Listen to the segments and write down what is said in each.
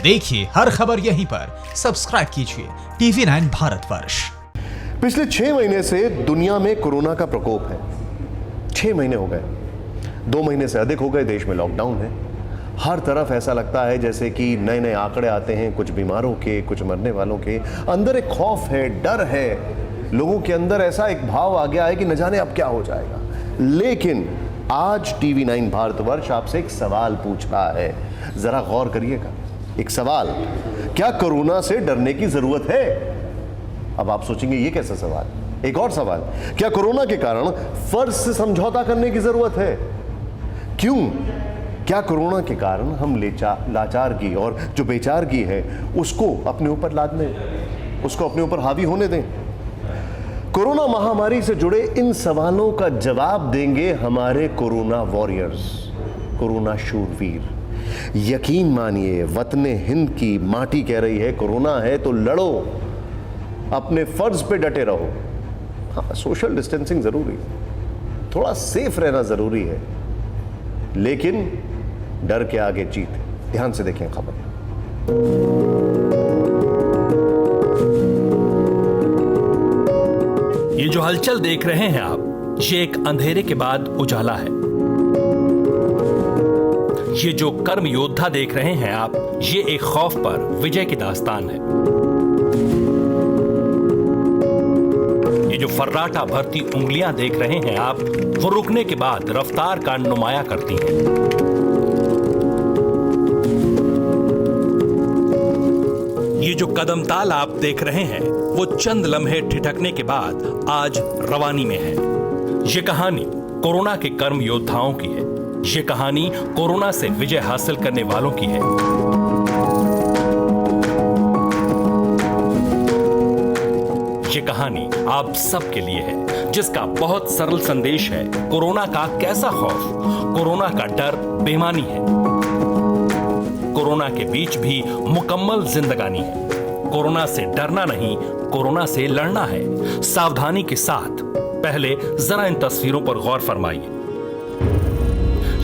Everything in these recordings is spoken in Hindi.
देखिए हर खबर यहीं पर, सब्सक्राइब कीजिए TV9 भारतवर्ष। पिछले 6 महीने से दुनिया में कोरोना का प्रकोप है। 6 महीने हो गए, 2 महीने से अधिक हो गए, देश में लॉकडाउन है। हर तरफ ऐसा लगता है जैसे कि नए नए आंकड़े आते हैं, कुछ बीमारों के, कुछ मरने वालों के। अंदर एक खौफ है, डर है, लोगों के अंदर ऐसा एक भाव आ गया है कि न जाने अब क्या हो जाएगा। लेकिन आज TV9 भारतवर्ष आपसे एक सवाल पूछ रहा है, जरा गौर करिएगा। एक सवाल, क्या कोरोना से डरने की जरूरत है? अब आप सोचेंगे ये कैसा सवाल। एक और सवाल, क्या कोरोना के कारण फर्ज से समझौता करने की जरूरत है? क्यों? क्या कोरोना के कारण हम लाचारगी और जो बेचारगी है उसको अपने ऊपर लाद लें, उसको अपने ऊपर हावी होने दें? कोरोना महामारी से जुड़े इन सवालों का जवाब देंगे हमारे कोरोना वॉरियर्स, कोरोना शूरवीर। यकीन मानिए, वतने हिंद की माटी कह रही है कोरोना है तो लड़ो, अपने फर्ज पे डटे रहो। हाँ, सोशल डिस्टेंसिंग जरूरी, थोड़ा सेफ रहना जरूरी है, लेकिन डर के आगे जीत। ध्यान से देखें खबर। ये जो हलचल देख रहे हैं आप, ये एक अंधेरे के बाद उजाला है। ये जो कर्म योद्धा देख रहे हैं आप, ये एक खौफ पर विजय की दास्तान है। ये जो फर्राटा भरती उंगलियां देख रहे हैं आप, वो रुकने के बाद रफ्तार का नुमाया करती हैं। ये जो कदम ताल आप देख रहे हैं, वो चंद लम्हे ठिठकने के बाद आज रवानी में है। ये कहानी कोरोना के कर्म योद्धाओं की है। ये कहानी कोरोना से विजय हासिल करने वालों की है। ये कहानी आप सबके लिए है, जिसका बहुत सरल संदेश है। कोरोना का कैसा खौफ, कोरोना का डर बेमानी है। कोरोना के बीच भी मुकम्मल जिंदगानी है। कोरोना से डरना नहीं, कोरोना से लड़ना है, सावधानी के साथ। पहले जरा इन तस्वीरों पर गौर फरमाइए।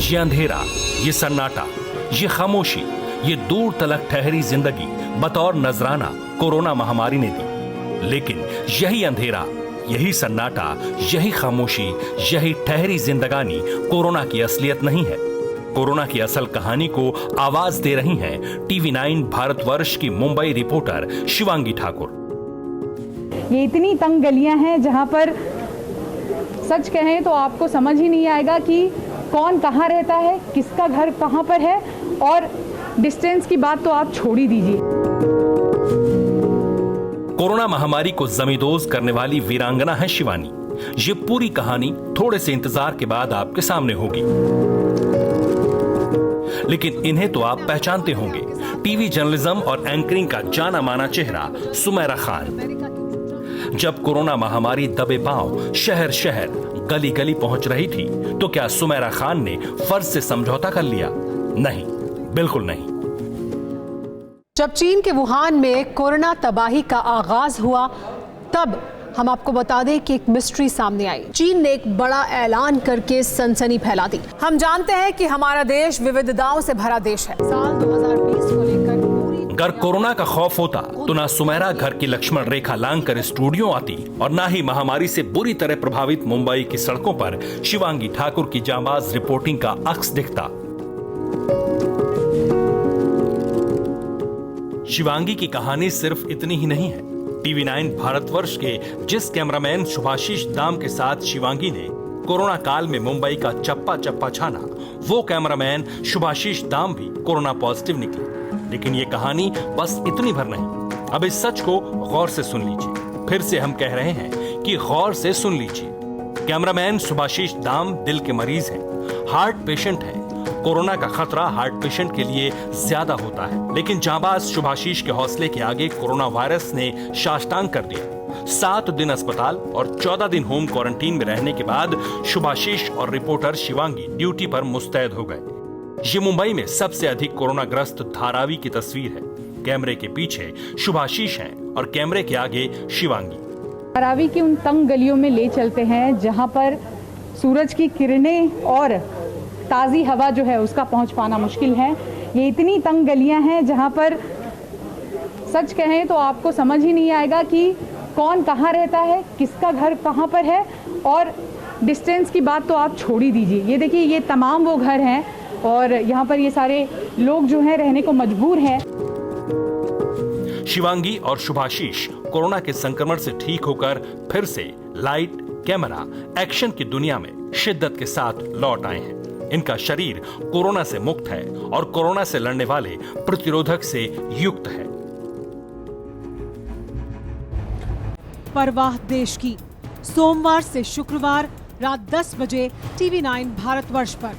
ये अंधेरा, ये सन्नाटा, ये खामोशी, ये दूर तलक ठहरी जिंदगी बतौर नजराना कोरोना महामारी ने दी। लेकिन यही अंधेरा, यही सन्नाटा, यही खामोशी, यही ठहरी जिंदगानी कोरोना की असलियत नहीं है। कोरोना की असल कहानी को आवाज दे रही हैं TV9 भारतवर्ष की मुंबई रिपोर्टर शिवांगी ठाकुर। ये इतनी तंग गलियां हैं जहां पर सच कहें तो आपको समझ ही नहीं आएगा कि कौन कहां रहता है, किसका घर कहां पर है, और डिस्टेंस की बात तो आप छोड़ ही दीजिए। कोरोना महामारी को जमींदोज करने वाली वीरांगना है शिवानी। ये पूरी कहानी थोड़े से इंतजार के बाद आपके सामने होगी, लेकिन इन्हें तो आप पहचानते होंगे। टीवी जर्नलिज्म और एंकरिंग का जाना माना चेहरा सुमैरा खान। जब कोरोना महामारी दबे पांव शहर शहर, गली गली पहुंच रही थी, तो क्या सुमैरा खान ने फर्ज से समझौता कर लिया? नहीं, बिल्कुल नहीं। जब चीन के वुहान में कोरोना तबाही का आगाज हुआ, तब हम आपको बता दें कि एक मिस्ट्री सामने आई। चीन ने एक बड़ा ऐलान करके सनसनी फैला दी। हम जानते हैं कि हमारा देश विविधताओं से भरा देश है। साल 2020 को लेकर अगर कोरोना का खौफ होता तो ना सुमैरा घर की लक्ष्मण रेखा लांग कर स्टूडियो आती, और ना ही महामारी से बुरी तरह प्रभावित मुंबई की सड़कों पर शिवांगी ठाकुर की जांबाज रिपोर्टिंग का अक्स दिखता। शिवांगी की कहानी सिर्फ इतनी ही नहीं है। TV9 भारतवर्ष के जिस कैमरामैन शुभाशीष दाम के साथ शिवांगी ने कोरोना काल में मुंबई का चप्पा चप्पा छाना, वो कैमरामैन शुभाशीष दाम भी कोरोना पॉजिटिव निकले। लेकिन ये कहानी बस इतनी भर नहीं। अब इस सच को गौर से सुन लीजिए। फिर से हम कह रहे हैं कि गौर से सुन लीजिए। कैमरामैन शुभाशीष दाम दिल के मरीज हैं, हार्ट पेशेंट हैं। कोरोना का खतरा हार्ट पेशेंट के लिए ज्यादा होता है, लेकिन जांबाज शुभाशीष के हौसले के आगे कोरोना वायरस ने साष्टांग कर दिया। 7 दिन अस्पताल और 14 दिन होम क्वारंटीन में रहने के बाद शुभाशीष और रिपोर्टर शिवांगी ड्यूटी पर मुस्तैद हो गए। ये मुंबई में सबसे अधिक कोरोना ग्रस्त धारावी की तस्वीर है। कैमरे के पीछे शुभाशीष हैं और कैमरे के आगे शिवांगी। धारावी की उन तंग गलियों में ले चलते हैं जहां पर सूरज की किरणें और ताज़ी हवा जो है उसका पहुंच पाना मुश्किल है। ये इतनी तंग गलियां हैं जहां पर सच कहें तो आपको समझ ही नहीं आएगा कि कौन कहाँ रहता है, किसका घर कहाँ पर है। और डिस्टेंस की बात तो आप छोड़ ही दीजिए। ये देखिए, ये तमाम वो घर हैं और यहाँ पर ये सारे लोग जो हैं रहने को मजबूर हैं। शिवांगी और शुभाशीष कोरोना के संक्रमण से ठीक होकर फिर से लाइट, कैमरा, एक्शन की दुनिया में शिद्दत के साथ लौट आए हैं। इनका शरीर कोरोना से मुक्त है और कोरोना से लड़ने वाले प्रतिरोधक से युक्त है। परवाह देश की, सोमवार से शुक्रवार रात 10 बजे TV9 भारतवर्ष पर।